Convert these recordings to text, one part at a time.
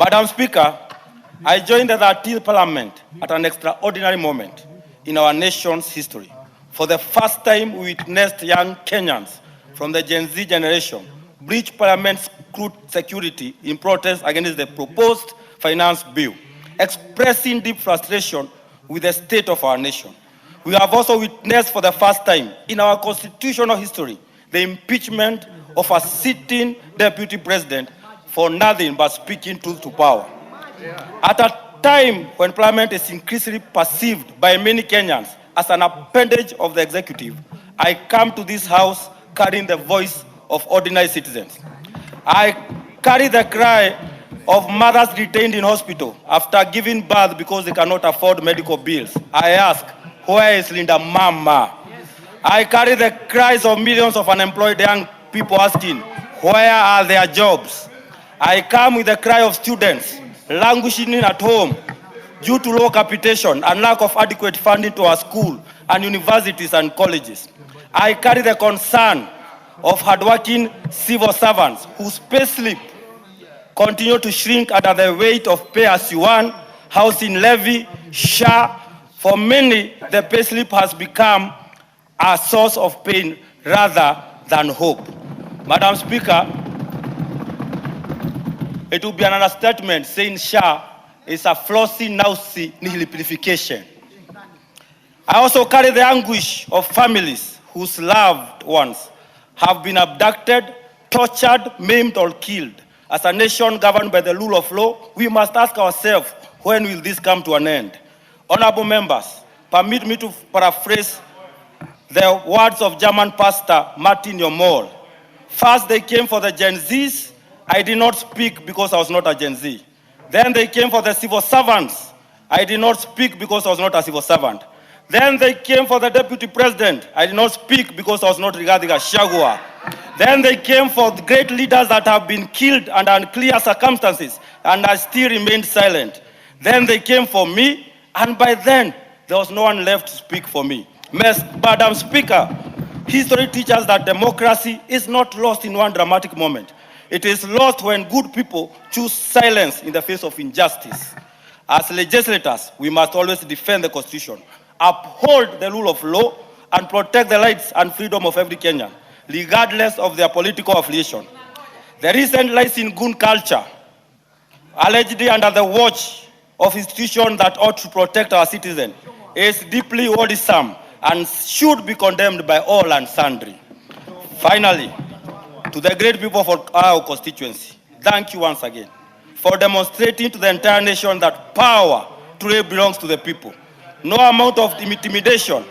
Madam Speaker, I joined the 13th Parliament at an extraordinary moment in our nation's history. For the first time, we witnessed young Kenyans from the Gen Z generation breach Parliament's security in protest against the proposed finance bill, expressing deep frustration with the state of our nation. We have also witnessed for the first time in our constitutional history the impeachment of a sitting deputy president for nothing but speaking truth to power. At a time when Parliament is increasingly perceived by many Kenyans as an appendage of the executive, I come to this house carrying the voice of ordinary citizens. I carry the cry of mothers detained in hospital after giving birth because they cannot afford medical bills. I ask, where is Linda Mama? I carry the cries of millions of unemployed young people asking, where are their jobs? I come with the cry of students languishing at home due to low capitation and lack of adequate funding to our school and universities and colleges. I carry the concern of hardworking civil servants whose payslip continue to shrink under the weight of pay-as-you-earn, housing levy, SHA. For many, the payslip has become a source of pain rather than hope. Madam Speaker, it would be an understatement saying SHA is a flossy, nausea nihilification. I also carry the anguish of families whose loved ones have been abducted, tortured, maimed, or killed. As a nation governed by the rule of law, we must ask ourselves, when will this come to an end? Honorable members, permit me to paraphrase the words of German pastor Martin Yomol. First, they came for the Gen Zs. I did not speak because I was not a Gen Z. Then they came for the civil servants. I did not speak because I was not a civil servant. Then they came for the deputy president. I did not speak because I was not regarding a Shagua. Then they came for the great leaders that have been killed under unclear circumstances, and I still remained silent. Then they came for me, and by then, there was no one left to speak for me. Madam Speaker, history teaches that democracy is not lost in one dramatic moment. It is lost when good people choose silence in the face of injustice. As legislators, we must always defend the Constitution, uphold the rule of law, and protect the rights and freedom of every Kenyan, regardless of their political affiliation. The recent rise in gun culture, allegedly under the watch of institutions that ought to protect our citizens, is deeply worrisome and should be condemned by all and sundry. Finally, to the great people of our constituency, thank you once again for demonstrating to the entire nation that power truly belongs to the people. No amount of intimidation,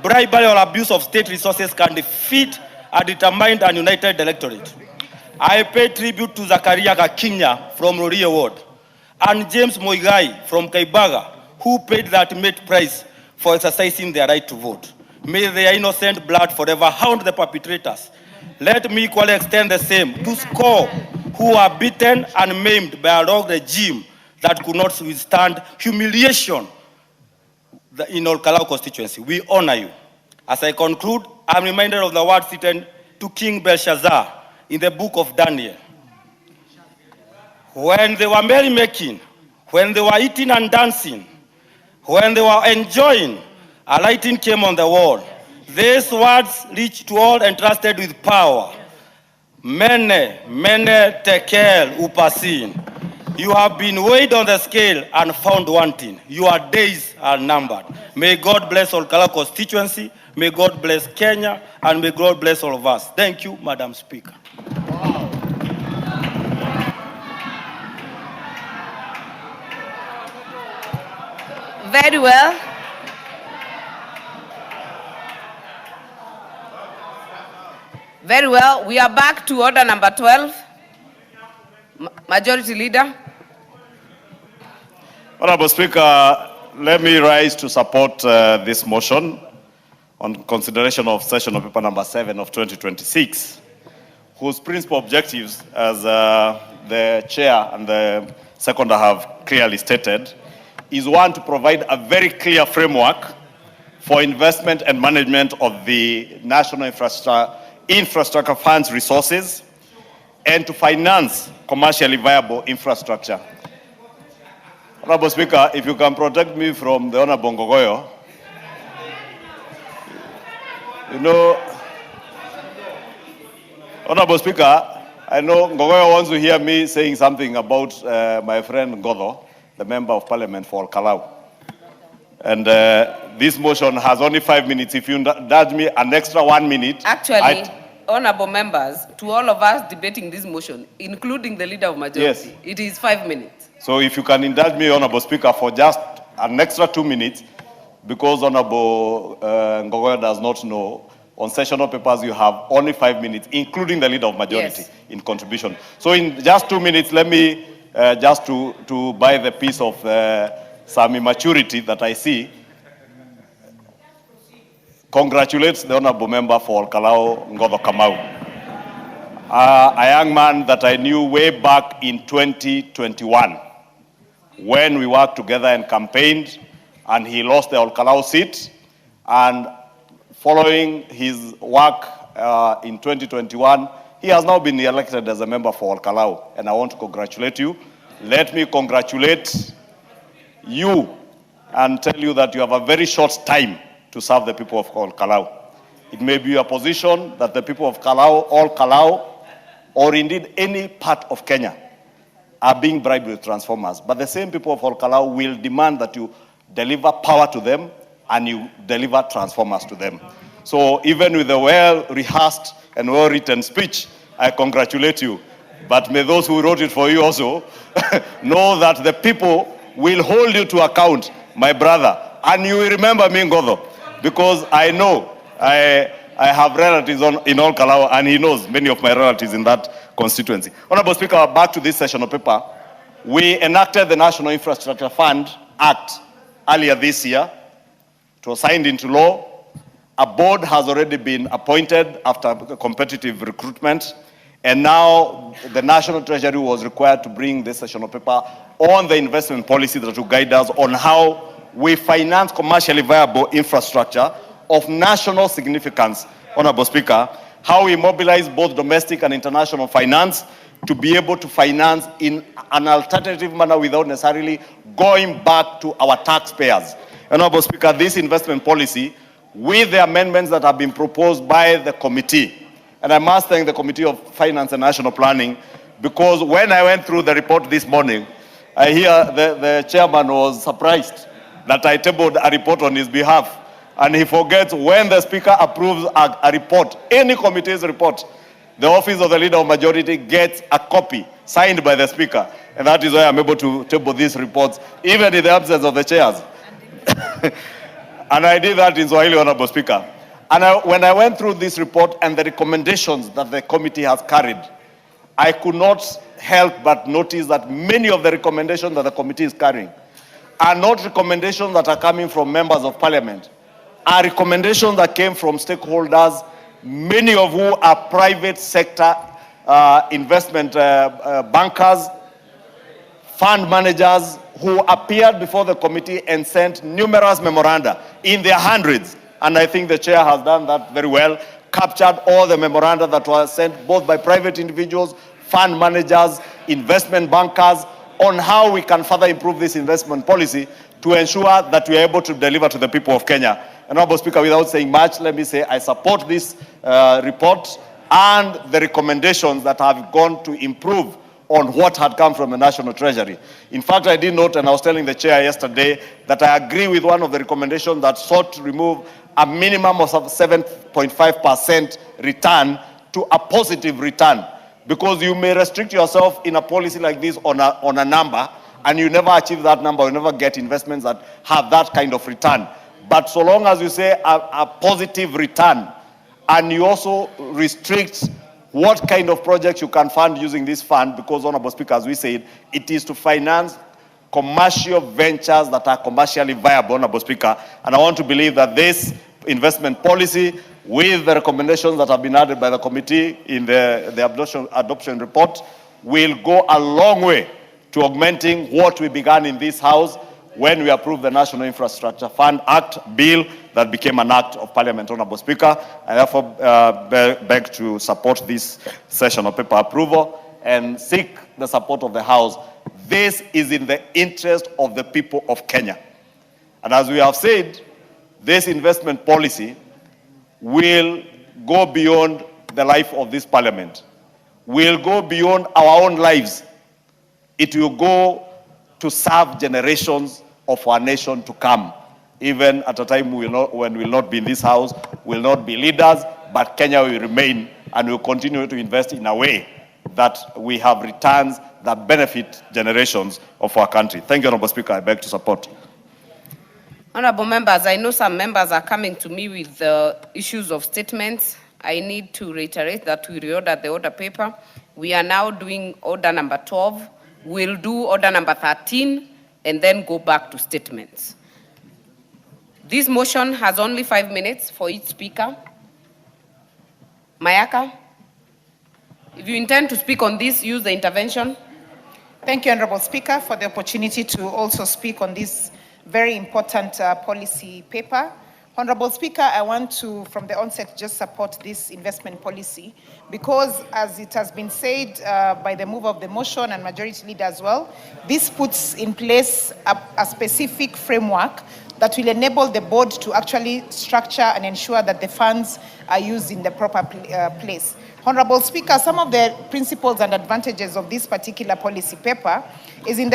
bribery, or abuse of state resources can defeat a determined and united electorate. I pay tribute to Zakaria Kakinya from Rorie Ward and James Moigai from Kaibaga, who paid the ultimate price for exercising their right to vote. May their innocent blood forever haunt the perpetrators. Let me equally extend the same to SCORE, who are beaten and maimed by a rogue regime that could not withstand humiliation in our Kalou constituency. We honor you. As I conclude, I'm reminded of the words written to King Belshazzar in the book of Daniel. When they were merrymaking, when they were eating and dancing, when they were enjoying, a lighting came on the wall. These words reached to all entrusted with power. Mene, mene tekel upasin. You have been weighed on the scale and found wanting. Your days are numbered. May God bless all Kalou constituency. May God bless Kenya. And may God bless all of us. Thank you, Madam Speaker. Wow. Very well. Very well. We are back to order number 12. Majority Leader. Honorable Speaker, let me rise to support this motion on consideration of session of paper number 7 of 2026, whose principal objectives, as the chair and the seconder have clearly stated, is one, to provide a very clear framework for investment and management of the national infrastructure funds resources, and to finance commercially viable infrastructure. Honorable Speaker, if you can protect me from the Honorable Ngogoyo. You know, Honorable Speaker, I know Ngogoyo wants to hear me saying something about my friend Ngodho, the Member of Parliament for Kalou. And this motion has only 5 minutes. If you nudge me an extra 1 minute. Actually, honorable members, to all of us debating this motion, including the leader of majority, yes, it is 5 minutes. So if you can indulge me, Honorable Speaker, for just an extra 2 minutes, because Honorable Ngogoyo does not know, on sessional papers you have only 5 minutes, including the leader of majority, yes, in contribution. So in just 2 minutes, let me just to buy the piece of some immaturity that I see, congratulates the honorable member for Kalou, Ngodho Kamau. A young man that I knew way back in 2021 when we worked together and campaigned, and he lost the Kalou seat. And following his work in 2021, he has now been elected as a member for Kalou, and I want to congratulate you. Let me congratulate you and tell you that you have a very short time to serve the people of Kalou. It may be a position that the people of Kalou, all Kalou, or indeed any part of Kenya are being bribed with transformers. But the same people of all Kalou will demand that you deliver power to them and you deliver transformers to them. So even with a well-rehearsed and well-written speech, I congratulate you. But may those who wrote it for you also know that the people will hold you to account, my brother. And you will remember me, Ngodho, because I know I have relatives in all Kalou, and he knows many of my relatives in that constituency. Honorable Speaker, back to this session of paper. We enacted the National Infrastructure Fund Act earlier this year. It was signed into law. A board has already been appointed after competitive recruitment. And now the National Treasury was required to bring this session of paper on the investment policy that will guide us on how we finance commercially viable infrastructure of national significance, Honorable Speaker, how we mobilize both domestic and international finance to be able to finance in an alternative manner without necessarily going back to our taxpayers. Honorable Speaker, this investment policy, with the amendments that have been proposed by the committee, and I must thank the Committee of Finance and National Planning, because when I went through the report this morning, I hear the chairman was surprised that I tabled a report on his behalf. And he forgets when the speaker approves a report, any committee's report, the office of the leader of majority gets a copy signed by the speaker. And that is why I'm able to table these reports, even in the absence of the chairs. And I did that in Swahili, Honorable Speaker. And when I went through this report and the recommendations that the committee has carried, I could not help but notice that many of the recommendations that the committee is carrying are not recommendations that are coming from members of parliament, are recommendations that came from stakeholders, many of whom are private sector investment bankers, fund managers, who appeared before the committee and sent numerous memoranda in their hundreds. And I think the chair has done that very well, captured all the memoranda that were sent both by private individuals, fund managers, investment bankers, on how we can further improve this investment policy to ensure that we are able to deliver to the people of Kenya. And Honorable Speaker, without saying much, let me say I support this report and the recommendations that have gone to improve on what had come from the National Treasury. In fact, I did note, and I was telling the chair yesterday, that I agree with one of the recommendations that sought to remove a minimum of 7.5% return to a positive return. Because you may restrict yourself in a policy like this on a number, and you never achieve that number, you never get investments that have that kind of return. But so long as you say a positive return, and you also restrict what kind of projects you can fund using this fund, because, Honorable Speaker, as we said, it is to finance commercial ventures that are commercially viable, Honorable Speaker. And I want to believe that this investment policy, with the recommendations that have been added by the committee in the adoption report, will go a long way to augmenting what we began in this House when we approved the National Infrastructure Fund Act bill that became an act of Parliament, Honorable Speaker. I therefore beg to support this session of paper approval and seek the support of the House This is in the interest of the people of Kenya. And as we have said, this investment policy will go beyond the life of this parliament, will go beyond our own lives. It will go to serve generations of our nation to come. Even at a time when we will not be in this house, will not be leaders, but Kenya will remain and will continue to invest in a way that we have returns that benefit generations of our country. Thank you, Honorable Speaker. I beg to support. Honorable members, I know some members are coming to me with issues of statements. I need to reiterate that we reordered the order paper. We are now doing order number 12. We'll do order number 13 and then go back to statements. This motion has only 5 minutes for each speaker. Mayaka, if you intend to speak on this, use the intervention. Thank you, Honorable Speaker, for the opportunity to also speak on this very important policy paper. Honorable Speaker, I want to, from the onset, just support this investment policy because, as it has been said by the mover of the motion and majority leader as well, this puts in place a specific framework that will enable the board to actually structure and ensure that the funds are used in the proper place. Honorable Speaker, some of the principles and advantages of this particular policy paper is in the